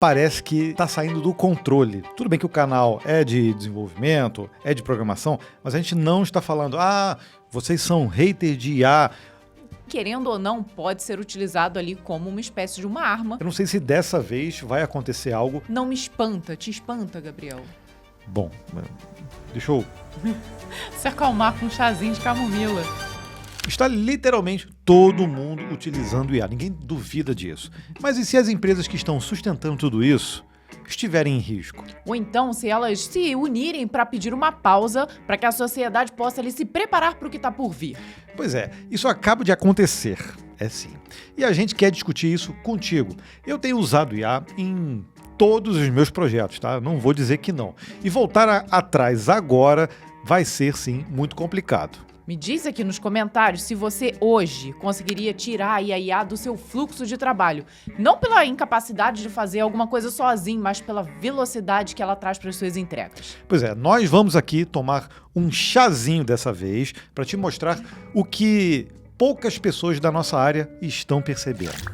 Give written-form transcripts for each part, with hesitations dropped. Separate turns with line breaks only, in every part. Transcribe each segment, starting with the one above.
parece que está saindo do controle. Tudo bem que o canal é de desenvolvimento, é de programação, mas a gente não está falando, vocês são haters de IA.
Querendo ou não, pode ser utilizado ali como uma espécie de uma arma.
Eu não sei se dessa vez vai acontecer algo.
Não me espanta, te espanta, Gabriel.
Bom, deixa eu...
Se acalmar com um chazinho de camomila.
Está literalmente todo mundo utilizando IA, ninguém duvida disso. Mas e se as empresas que estão sustentando tudo isso estiverem em risco?
Ou então, se elas se unirem para pedir uma pausa para que a sociedade possa ali se preparar para o que está por vir.
Pois é, isso acaba de acontecer, é sim. E a gente quer discutir isso contigo. Eu tenho usado IA em todos os meus projetos, tá? Não vou dizer que não. E voltar atrás agora vai ser, sim, muito complicado.
Me diz aqui nos comentários se você hoje conseguiria tirar a IA do seu fluxo de trabalho. Não pela incapacidade de fazer alguma coisa sozinho, mas pela velocidade que ela traz para as suas entregas.
Pois é, nós vamos aqui tomar um chazinho dessa vez para te mostrar o que poucas pessoas da nossa área estão percebendo.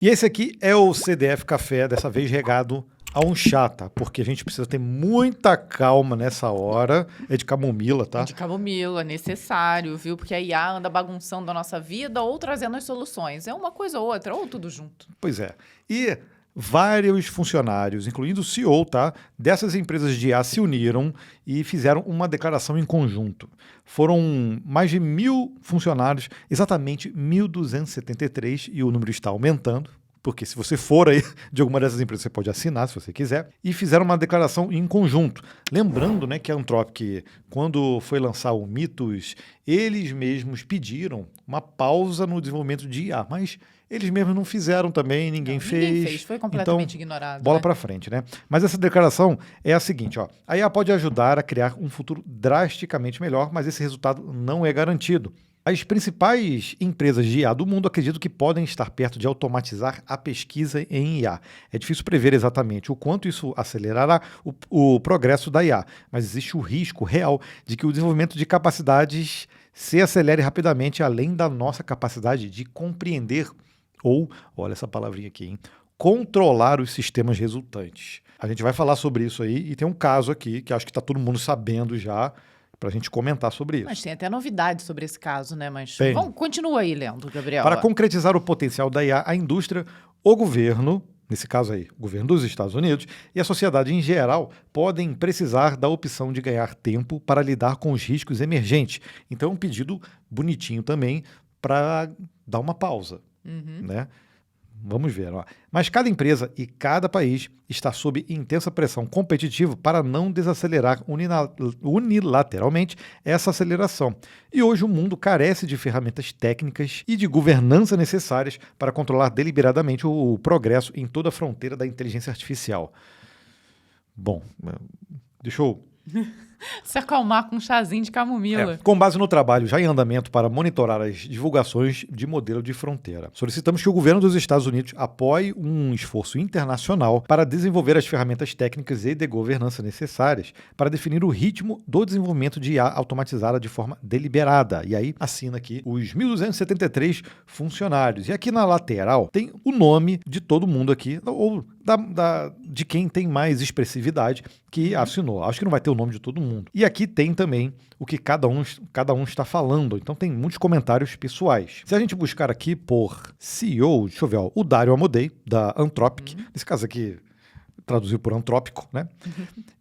E esse aqui é o CDF Café, dessa vez regado a um chá, tá? Porque a gente precisa ter muita calma nessa hora. É de camomila, tá?
É de camomila, necessário, viu? Porque a IA anda bagunçando a nossa vida ou trazendo as soluções. É uma coisa ou outra, ou tudo junto.
Pois é. E vários funcionários, incluindo o CEO, tá? Dessas empresas de IA se uniram e fizeram uma declaração em conjunto. Foram mais de 1.000 funcionários, exatamente 1.273, e o número está aumentando. Porque se você for aí de alguma dessas empresas, você pode assinar se você quiser. E fizeram uma declaração em conjunto. Lembrando, né, que a Anthropic, quando foi lançar o Mythos, eles mesmos pediram uma pausa no desenvolvimento de IA. Mas eles mesmos não fizeram também, ninguém fez.
Foi completamente ignorado.
Bola para frente, né? Mas essa declaração é a seguinte, ó. A IA pode ajudar a criar um futuro drasticamente melhor, mas esse resultado não é garantido. As principais empresas de IA do mundo acreditam que podem estar perto de automatizar a pesquisa em IA. É difícil prever exatamente o quanto isso acelerará o progresso da IA, mas existe o risco real de que o desenvolvimento de capacidades se acelere rapidamente além da nossa capacidade de compreender ou, olha essa palavrinha aqui, hein, controlar os sistemas resultantes. A gente vai falar sobre isso aí e tem um caso aqui que acho que está todo mundo sabendo já, para a gente comentar sobre isso.
Mas tem até novidades sobre esse caso, né? Mas
Tem.
Continua aí, lendo, Gabriel.
Para concretizar o potencial da IA, a indústria, o governo, nesse caso aí, o governo dos Estados Unidos, e a sociedade em geral podem precisar da opção de ganhar tempo para lidar com os riscos emergentes. Então, um pedido bonitinho também para dar uma pausa, né? Vamos ver. Ó. Mas cada empresa e cada país está sob intensa pressão competitiva para não desacelerar unilateralmente essa aceleração. E hoje o mundo carece de ferramentas técnicas e de governança necessárias para controlar deliberadamente o progresso em toda a fronteira da inteligência artificial. Bom, deixa eu...
Se acalmar com um chazinho de camomila.
Com base no trabalho já em andamento para monitorar as divulgações de modelo de fronteira, solicitamos que o governo dos Estados Unidos apoie um esforço internacional para desenvolver as ferramentas técnicas e de governança necessárias para definir o ritmo do desenvolvimento de IA automatizada de forma deliberada. E aí assina aqui os 1.273 funcionários. E aqui na lateral tem o nome de todo mundo aqui, ou de quem tem mais expressividade que assinou. Acho que não vai ter o nome de todo mundo. E aqui tem também o que cada um está falando. Então tem muitos comentários pessoais. Se a gente buscar aqui por CEO, deixa eu ver, ó, o Dario Amodei, da Anthropic, nesse caso aqui traduziu por Antrópico, né?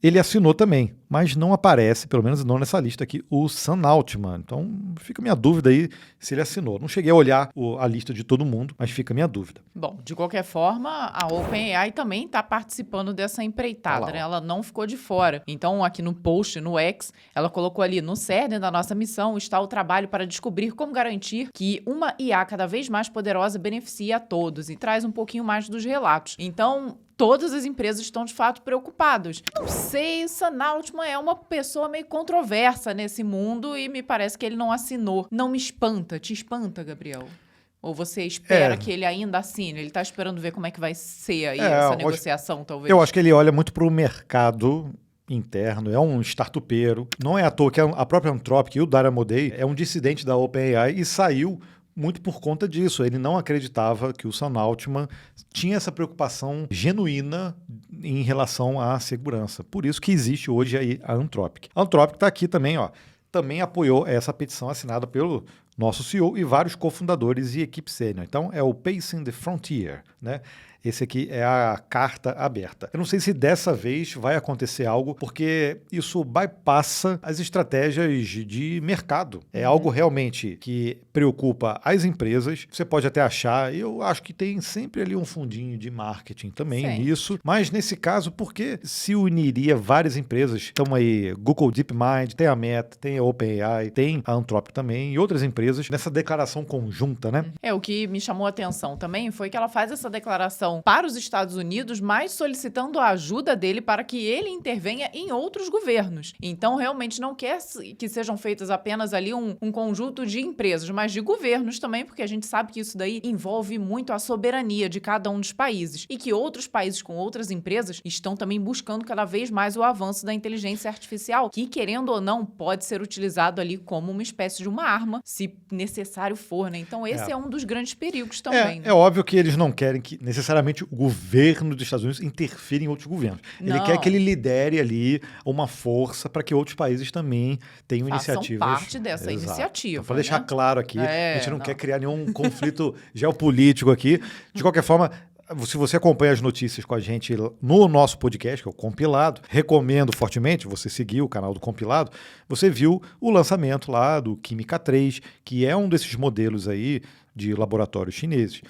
Ele assinou também, mas não aparece, pelo menos não nessa lista aqui, o Sam Altman. Então fica a minha dúvida aí se ele assinou. Não cheguei a olhar a lista de todo mundo, mas fica a minha dúvida.
Bom, de qualquer forma, a OpenAI também está participando dessa empreitada, né? Ela não ficou de fora. Então, aqui no post, no X, ela colocou ali, no cerne da nossa missão está o trabalho para descobrir como garantir que uma IA cada vez mais poderosa beneficie a todos, e traz um pouquinho mais dos relatos. Então, todas as empresas estão, de fato, preocupadas. Não sei, o Sam Altman é uma pessoa meio controversa nesse mundo e me parece que ele não assinou. Não me espanta. Te espanta, Gabriel? Ou você espera que ele ainda assine? Ele está esperando ver como é que vai ser aí essa negociação, talvez?
Eu acho que ele olha muito para o mercado interno, é um startupeiro. Não é à toa que a própria Anthropic e o Dario Amodei é um dissidente da OpenAI e saiu muito por conta disso. Ele não acreditava que o Sam Altman tinha essa preocupação genuína em relação à segurança. Por isso que existe hoje aí a Anthropic. A Anthropic está aqui também, também apoiou essa petição assinada pelo nosso CEO e vários cofundadores e equipe sênior. Então, é o Pacing the Frontier, né? Esse aqui é a carta aberta. Eu não sei se dessa vez vai acontecer algo, porque isso bypassa as estratégias de mercado. É algo realmente que preocupa as empresas. Você pode até achar, eu acho que tem sempre ali um fundinho de marketing também nisso, mas nesse caso, por que se uniria várias empresas? Então aí, Google DeepMind, tem a Meta, tem a OpenAI, tem a Anthropic também e outras empresas nessa declaração conjunta, né?
O que me chamou a atenção também foi que ela faz essa declaração para os Estados Unidos, mas solicitando a ajuda dele para que ele intervenha em outros governos. Então, realmente não quer que sejam feitas apenas ali um conjunto de empresas, mas de governos também, porque a gente sabe que isso daí envolve muito a soberania de cada um dos países e que outros países com outras empresas estão também buscando cada vez mais o avanço da inteligência artificial, que, querendo ou não, pode ser utilizado ali como uma espécie de uma arma, se necessário for, né? Então, esse é um dos grandes perigos também.
É óbvio que eles não querem que necessariamente o governo dos Estados Unidos interfira em outros governos. Ele quer que ele lidere ali uma força para que outros países também tenham iniciativas.
Parte dessa iniciativa.
Então, para deixar claro aqui, a gente não quer criar nenhum conflito geopolítico aqui. De qualquer forma, se você acompanha as notícias com a gente no nosso podcast, que é o Compilado, recomendo fortemente você seguir o canal do Compilado. Você viu o lançamento lá do Química 3, que é um desses modelos aí de laboratórios chineses.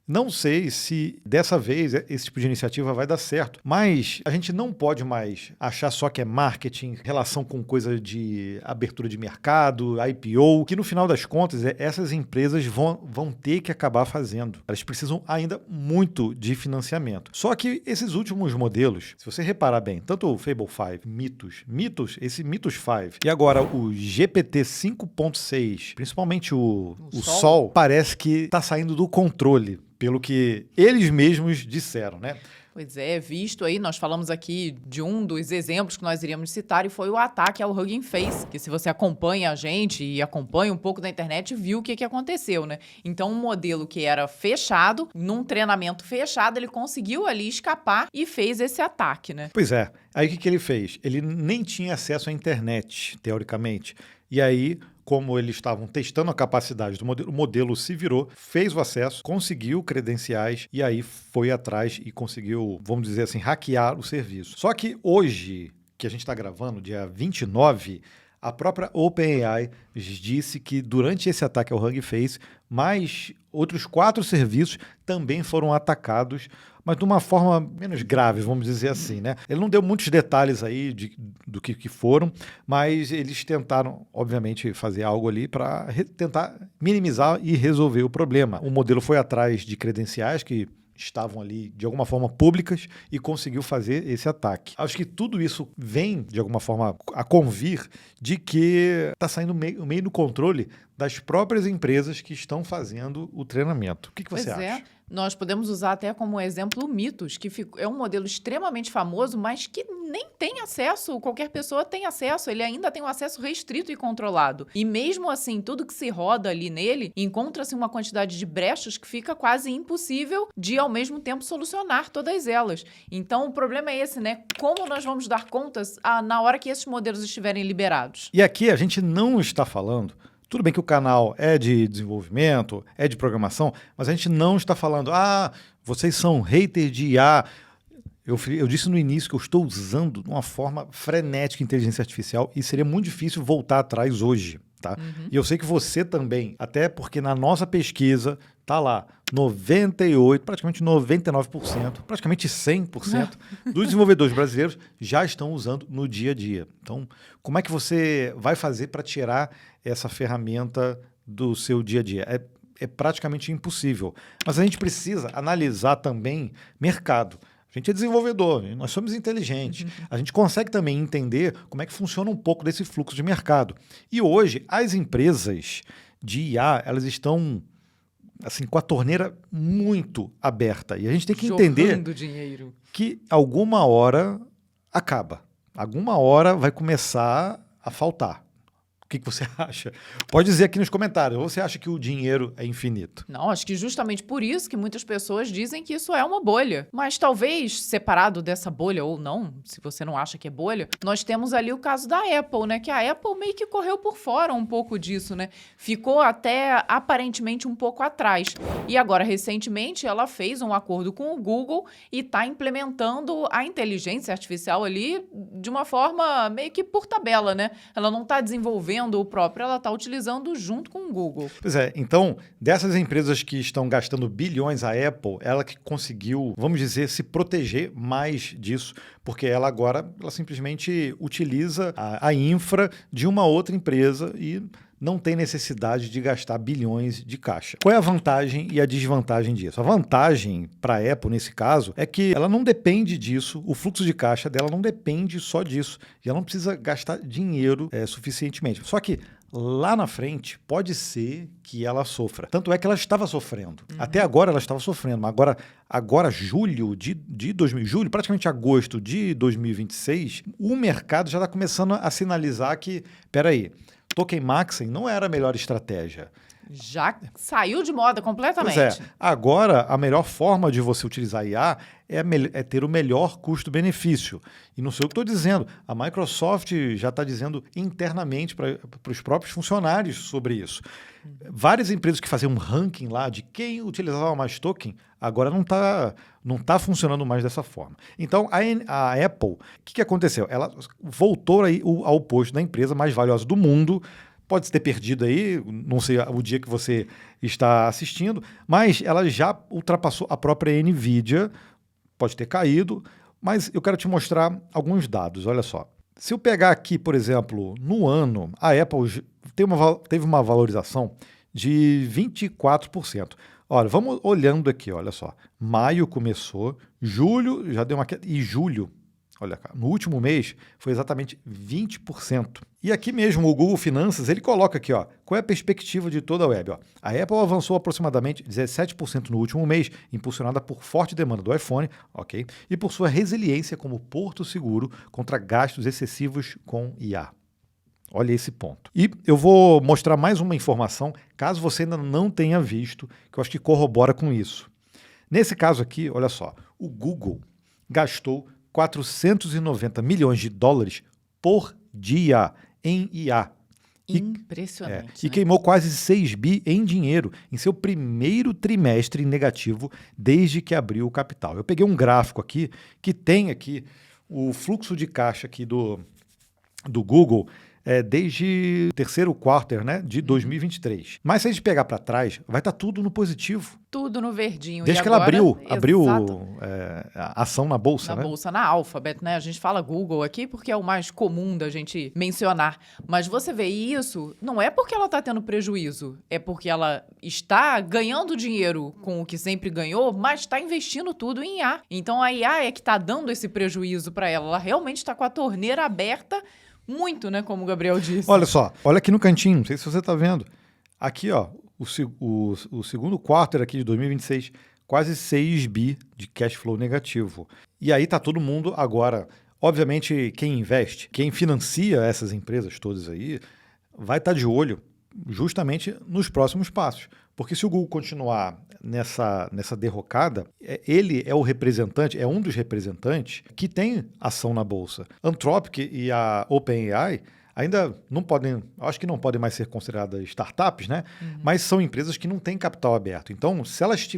Não sei se dessa vez esse tipo de iniciativa vai dar certo, mas a gente não pode mais achar só que é marketing, relação com coisa de abertura de mercado, IPO, que no final das contas essas empresas vão ter que acabar fazendo. Elas precisam ainda muito de financiamento. Só que esses últimos modelos, se você reparar bem, tanto o Fable 5, Mythos, esse Mythos 5 e agora o GPT 5.6, principalmente o Sol, parece que está saindo do controle. Pelo que eles mesmos disseram, né?
Pois é, visto aí, nós falamos aqui de um dos exemplos que nós iríamos citar e foi o ataque ao Hugging Face, que se você acompanha a gente e acompanha um pouco da internet, viu o que aconteceu, né? Então, um modelo que era fechado, num treinamento fechado, ele conseguiu ali escapar e fez esse ataque, né?
Pois é. Aí o que ele fez? Ele nem tinha acesso à internet, teoricamente. E aí, como eles estavam testando a capacidade do modelo, o modelo se virou, fez o acesso, conseguiu credenciais e aí foi atrás e conseguiu, vamos dizer assim, hackear o serviço. Só que hoje, que a gente está gravando, dia 29, a própria OpenAI disse que durante esse ataque ao Hugging Face, mais outros 4 serviços também foram atacados, mas de uma forma menos grave, vamos dizer assim, né? Ele não deu muitos detalhes aí do que foram, mas eles tentaram, obviamente, fazer algo ali para tentar minimizar e resolver o problema. O modelo foi atrás de credenciais que estavam ali de alguma forma públicas e conseguiu fazer esse ataque. Acho que tudo isso vem de alguma forma a convir de que está saindo meio no controle das próprias empresas que estão fazendo o treinamento. O que você acha?
Nós podemos usar até como exemplo o Mythos, que é um modelo extremamente famoso, mas que nem tem acesso, qualquer pessoa tem acesso, ele ainda tem um acesso restrito e controlado. E mesmo assim, tudo que se roda ali nele, encontra-se uma quantidade de brechas que fica quase impossível de, ao mesmo tempo, solucionar todas elas. Então, o problema é esse, né? Como nós vamos dar contas na hora que esses modelos estiverem liberados?
E aqui a gente não está falando. Tudo bem que o canal é de desenvolvimento, é de programação, mas a gente não está falando, vocês são haters de IA. Eu disse no início que eu estou usando de uma forma frenética a inteligência artificial e seria muito difícil voltar atrás hoje, tá? E eu sei que você também, até porque na nossa pesquisa tá lá, 98%, praticamente 99%, praticamente 100% dos desenvolvedores brasileiros já estão usando no dia a dia. Então, como é que você vai fazer para tirar essa ferramenta do seu dia a dia? É praticamente impossível. Mas a gente precisa analisar também mercado. A gente é desenvolvedor, nós somos inteligentes. A gente consegue também entender como é que funciona um pouco desse fluxo de mercado. E hoje, as empresas de IA, elas estão assim, com a torneira muito aberta. E a gente tem que entender
dinheiro.
Que alguma hora acaba. Alguma hora vai começar a faltar. que você acha? Pode dizer aqui nos comentários. Ou você acha que o dinheiro é infinito?
Não, acho que justamente por isso que muitas pessoas dizem que isso é uma bolha. Mas talvez, separado dessa bolha ou não, se você não acha que é bolha, nós temos ali o caso da Apple, né? Que a Apple meio que correu por fora um pouco disso, né? Ficou até aparentemente um pouco atrás. E agora, recentemente, ela fez um acordo com o Google e está implementando a inteligência artificial ali de uma forma meio que por tabela, né? Ela não está desenvolvendo o próprio, ela está utilizando junto com o Google.
Pois é, então, dessas empresas que estão gastando bilhões, a Apple, ela que conseguiu, vamos dizer, se proteger mais disso, porque ela agora, ela simplesmente utiliza a infra de uma outra empresa e não tem necessidade de gastar bilhões de caixa. Qual é a vantagem e a desvantagem disso? A vantagem para a Apple, nesse caso, é que ela não depende disso, o fluxo de caixa dela não depende só disso, e ela não precisa gastar dinheiro suficientemente. Só que lá na frente, pode ser que ela sofra. Tanto é que ela estava sofrendo. Até agora ela estava sofrendo, mas agora julho, praticamente agosto de 2026, o mercado já está começando a sinalizar que, peraí, token maxing não era a melhor estratégia.
Já saiu de moda completamente.
Pois é. Agora, a melhor forma de você utilizar IA é ter o melhor custo-benefício. E não sei o que estou dizendo. A Microsoft já está dizendo internamente para os próprios funcionários sobre isso. Várias empresas que faziam um ranking lá de quem utilizava mais token, agora não tá funcionando mais dessa forma. Então, a Apple, o que aconteceu? Ela voltou aí ao posto da empresa mais valiosa do mundo. Pode ter perdido aí, não sei o dia que você está assistindo, mas ela já ultrapassou a própria NVIDIA, pode ter caído, mas eu quero te mostrar alguns dados, olha só. Se eu pegar aqui, por exemplo, no ano, a Apple teve uma valorização de 24%. Olha, vamos olhando aqui, olha só. Maio começou, julho já deu uma queda, e julho, olha cá, no último mês foi exatamente 20%. E aqui mesmo o Google Finanças, ele coloca aqui, ó, qual é a perspectiva de toda a web. Ó. A Apple avançou aproximadamente 17% no último mês, impulsionada por forte demanda do iPhone, ok, e por sua resiliência como porto seguro contra gastos excessivos com IA. Olha esse ponto. E eu vou mostrar mais uma informação, caso você ainda não tenha visto, que eu acho que corrobora com isso. Nesse caso aqui, olha só, o Google gastou 490 milhões de dólares por dia em IA.
Impressionante.
E queimou quase 6 bi em dinheiro em seu primeiro trimestre negativo desde que abriu o capital. Eu peguei um gráfico aqui que tem aqui o fluxo de caixa aqui do Google desde o terceiro quarter, né, de 2023. Mas se a gente pegar para trás, vai estar tudo no positivo.
Tudo no verdinho.
Desde
e
que
agora,
ela abriu
a
ação na bolsa,
na
né?
bolsa, na Alphabet, né? A gente fala Google aqui porque é o mais comum da gente mencionar. Mas você vê isso, não é porque ela está tendo prejuízo, é porque ela está ganhando dinheiro com o que sempre ganhou, mas está investindo tudo em IA. Então a IA é que está dando esse prejuízo para ela. Ela realmente está com a torneira aberta muito, né? Como o Gabriel disse.
Olha só, olha aqui no cantinho, não sei se você está vendo. Aqui, ó, o segundo quarto aqui de 2026, quase 6 bi de cash flow negativo. E aí tá todo mundo agora, obviamente quem investe, quem financia essas empresas todas aí, vai estar de olho justamente nos próximos passos. Porque se o Google continuar nessa derrocada, ele é o representante, é um dos representantes que tem ação na bolsa. Anthropic e a OpenAI ainda não podem, acho que não podem mais ser consideradas startups, né? Mas são empresas que não têm capital aberto. Então, se elas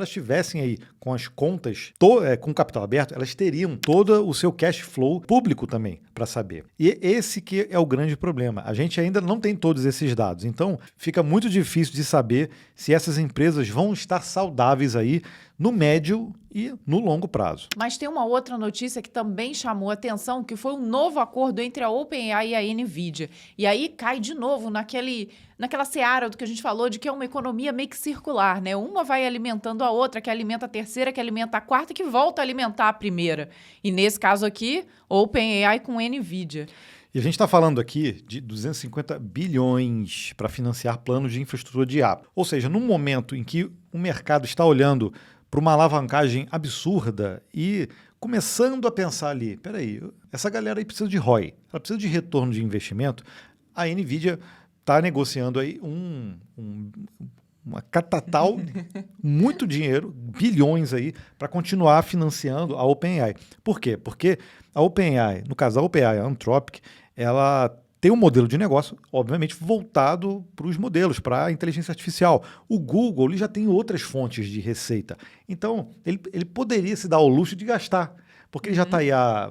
tivessem aí com as contas com capital aberto, elas teriam todo o seu cash flow público também para saber. E esse que é o grande problema. A gente ainda não tem todos esses dados. Então, fica muito difícil de saber se essas empresas vão estar saudáveis aí no médio e no longo prazo.
Mas tem uma outra notícia que também chamou a atenção, que foi um novo acordo entre a OpenAI e a NVIDIA. E aí cai de novo naquela seara do que a gente falou, de que é uma economia meio que circular, né? Uma vai alimentando a outra, que alimenta a terceira, que alimenta a quarta, que volta a alimentar a primeira. E nesse caso aqui, OpenAI com NVIDIA.
E a gente está falando aqui de 250 bilhões para financiar planos de infraestrutura de IA. Ou seja, num momento em que o mercado está olhando para uma alavancagem absurda e começando a pensar ali, peraí, essa galera aí precisa de ROI, ela precisa de retorno de investimento, a NVIDIA está negociando aí uma catatal, muito dinheiro, bilhões aí, para continuar financiando a OpenAI. Por quê? Porque a OpenAI, no caso da OpenAI, a Anthropic, ela tem um modelo de negócio, obviamente, voltado para os modelos, para a inteligência artificial. O Google ele já tem outras fontes de receita. Então, ele poderia se dar ao luxo de gastar, porque ele já está aí há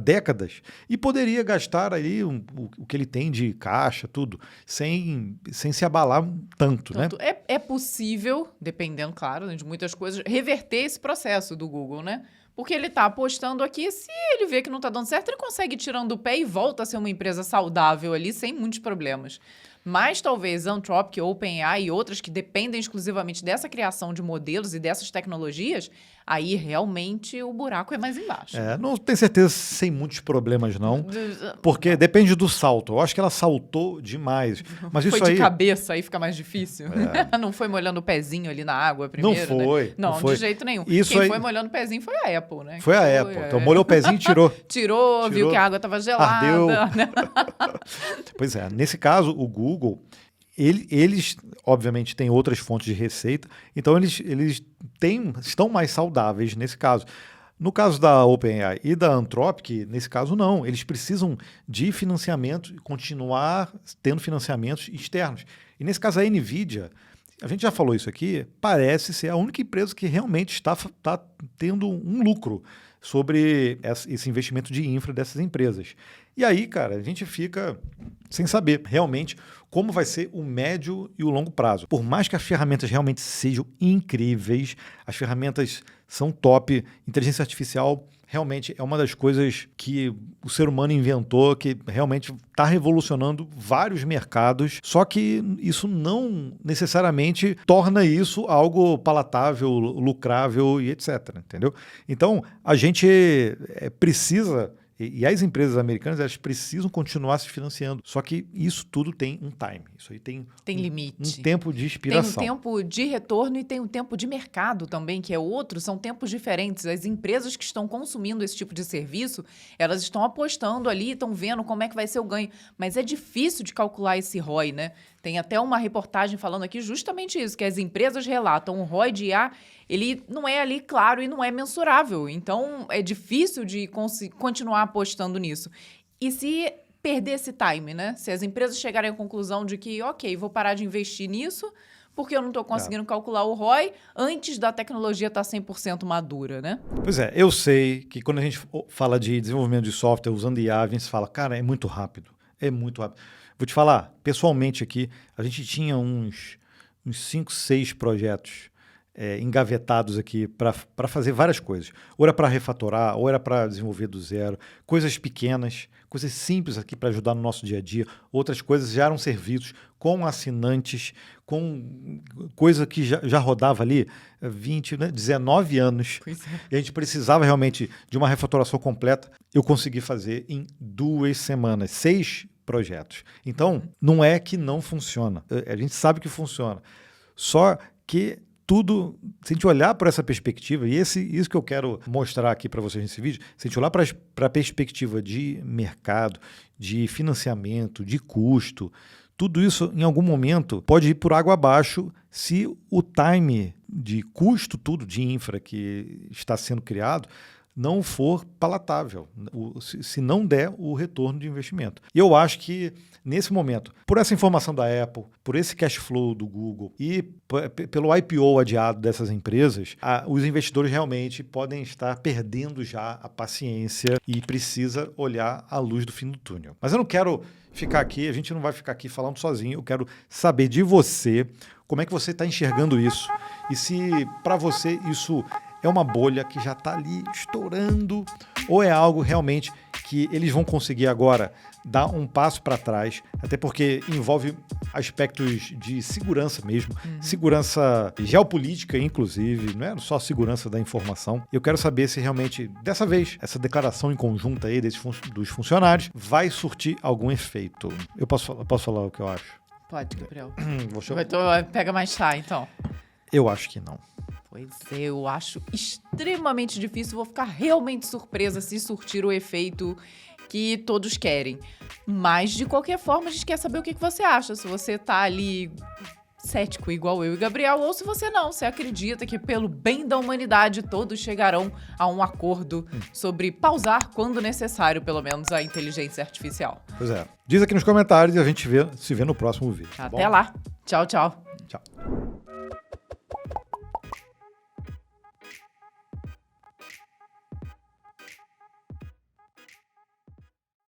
décadas, e poderia gastar ali o que ele tem de caixa, tudo, sem se abalar tanto, né?
É possível, dependendo, claro, de muitas coisas, reverter esse processo do Google, né? Porque ele está apostando aqui, se ele vê que não está dando certo, ele consegue ir tirando o pé e volta a ser uma empresa saudável ali, sem muitos problemas. Mas talvez Anthropic, OpenAI e outras que dependem exclusivamente dessa criação de modelos e dessas tecnologias, aí realmente o buraco é mais embaixo.
Não tenho certeza sem muitos problemas, não. Porque depende do salto. Eu acho que ela saltou demais. Mas isso
foi de
aí...
cabeça, aí fica mais difícil. Não foi molhando o pezinho ali na água primeiro,
não foi,
né? Não
foi.
De jeito nenhum.
Isso
Quem
aí...
foi molhando o pezinho foi a Apple, né?
Foi a Apple. Então molhou o pezinho e tirou.
Tirou, viu que a água estava gelada.
Ardeu.
Né?
Pois é, nesse caso, o Google... Eles, obviamente, têm outras fontes de receita, então eles estão mais saudáveis nesse caso. No caso da OpenAI e da Anthropic, nesse caso não. Eles precisam de financiamento e continuar tendo financiamentos externos. E nesse caso a NVIDIA, a gente já falou isso aqui, parece ser a única empresa que realmente está tendo um lucro sobre esse investimento de infra dessas empresas. E aí, cara, a gente fica sem saber realmente como vai ser o médio e o longo prazo. Por mais que as ferramentas realmente sejam incríveis, as ferramentas são top, inteligência artificial realmente é uma das coisas que o ser humano inventou, que realmente está revolucionando vários mercados, só que isso não necessariamente torna isso algo palatável, lucrável e etc, entendeu? Então, a gente precisa... E as empresas americanas, elas precisam continuar se financiando. Só que isso tudo tem um time. Isso aí tem
limite.
Um tempo de expiração.
Tem um tempo de retorno e tem um tempo de mercado também, que é outro. São tempos diferentes. As empresas que estão consumindo esse tipo de serviço, elas estão apostando ali, estão vendo como é que vai ser o ganho. Mas é difícil de calcular esse ROI, né? Tem até uma reportagem falando aqui justamente isso, que as empresas relatam o ROI de IA, ele não é ali claro e não é mensurável. Então, é difícil de continuar apostando nisso. E se perder esse time, né? Se as empresas chegarem à conclusão de que, ok, vou parar de investir nisso porque eu não estou conseguindo calcular o ROI antes da tecnologia estar 100% madura, né?
Pois é, eu sei que quando a gente fala de desenvolvimento de software usando IA, a gente fala, cara, é muito rápido. É muito rápido. Vou te falar, pessoalmente aqui, a gente tinha uns 5, 6 projetos engavetados aqui para fazer várias coisas. Ou era para refatorar, ou era para desenvolver do zero. Coisas pequenas, coisas simples aqui para ajudar no nosso dia a dia. Outras coisas já eram serviços com assinantes, com coisa que já rodava ali 19 anos. E a gente precisava realmente de uma refatoração completa. Eu consegui fazer em 2 semanas, 6 projetos. Então, não é que não funciona. A gente sabe que funciona. Só que tudo, se a gente olhar para essa perspectiva, e isso que eu quero mostrar aqui para vocês nesse vídeo, se a gente olhar para a perspectiva de mercado, de financiamento, de custo, tudo isso em algum momento pode ir por água abaixo se o time de custo, tudo de infra que está sendo criado, não for palatável, se não der o retorno de investimento. E eu acho que, nesse momento, por essa informação da Apple, por esse cash flow do Google e pelo IPO adiado dessas empresas, os investidores realmente podem estar perdendo já a paciência e precisa olhar a luz do fim do túnel. Mas eu não quero ficar aqui, a gente não vai ficar aqui falando sozinho, eu quero saber de você, como é que você está enxergando isso e se, para você, isso é uma bolha que já está ali estourando ou é algo realmente que eles vão conseguir agora dar um passo para trás, até porque envolve aspectos de segurança mesmo, segurança geopolítica inclusive, não é só segurança da informação. Eu quero saber se realmente, dessa vez, essa declaração em conjunto aí dos funcionários vai surtir algum efeito. Eu posso falar o que eu acho?
Pode, Gabriel.
Pega
mais chá, então.
Eu acho que não.
Pois é, eu acho extremamente difícil. Vou ficar realmente surpresa se surtir o efeito que todos querem. Mas, de qualquer forma, a gente quer saber o que você acha. Se você tá ali cético igual eu e Gabriel, ou se você não, você acredita que pelo bem da humanidade todos chegarão a um acordo sobre pausar quando necessário, pelo menos, a inteligência artificial.
Pois é. Diz aqui nos comentários e a gente se vê no próximo vídeo.
Até lá. Tchau, tchau.
Tchau.